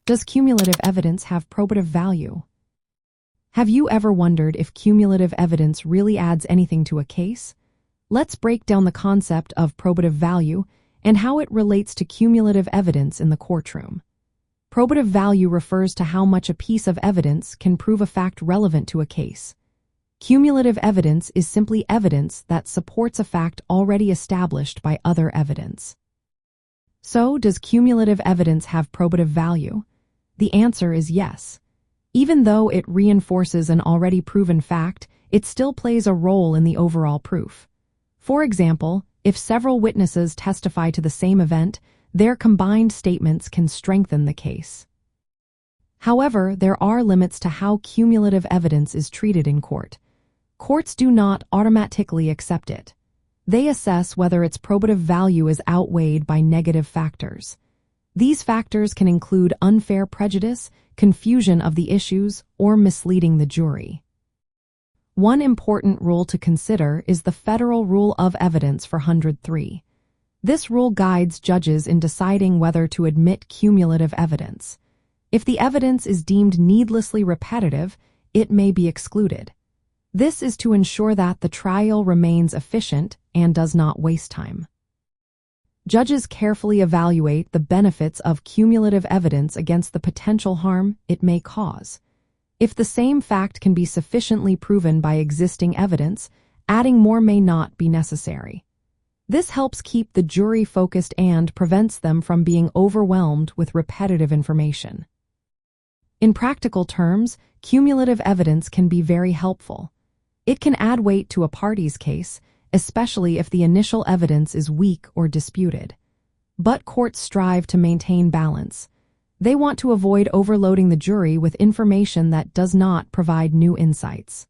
Does cumulative evidence have probative value? Have you ever wondered if cumulative evidence really adds anything to a case? Let's break down the concept of probative value and how it relates to cumulative evidence in the courtroom. Probative value refers to how much a piece of evidence can prove a fact relevant to a case. Cumulative evidence is simply evidence that supports a fact already established by other evidence. So, does cumulative evidence have probative value? The answer is yes. Even though it reinforces an already proven fact, it still plays a role in the overall proof. For example, if several witnesses testify to the same event, their combined statements can strengthen the case. However, there are limits to how cumulative evidence is treated in court. Courts do not automatically accept it. They assess whether its probative value is outweighed by negative factors. These factors can include unfair prejudice, confusion of the issues, or misleading the jury. One important rule to consider is the Federal Rule of Evidence 403. This rule guides judges in deciding whether to admit cumulative evidence. If the evidence is deemed needlessly repetitive, it may be excluded. This is to ensure that the trial remains efficient and does not waste time. Judges carefully evaluate the benefits of cumulative evidence against the potential harm it may cause. If the same fact can be sufficiently proven by existing evidence, adding more may not be necessary. This helps keep the jury focused and prevents them from being overwhelmed with repetitive information. In practical terms, cumulative evidence can be very helpful. It can add weight to a party's case, especially if the initial evidence is weak or disputed. But courts strive to maintain balance. They want to avoid overloading the jury with information that does not provide new insights.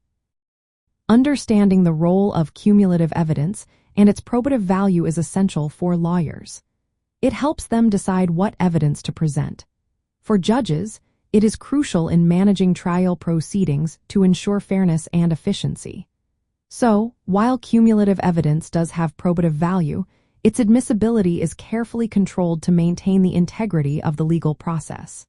Understanding the role of cumulative evidence and its probative value is essential for lawyers. It helps them decide what evidence to present. For judges, it is crucial in managing trial proceedings to ensure fairness and efficiency. So, while cumulative evidence does have probative value, its admissibility is carefully controlled to maintain the integrity of the legal process.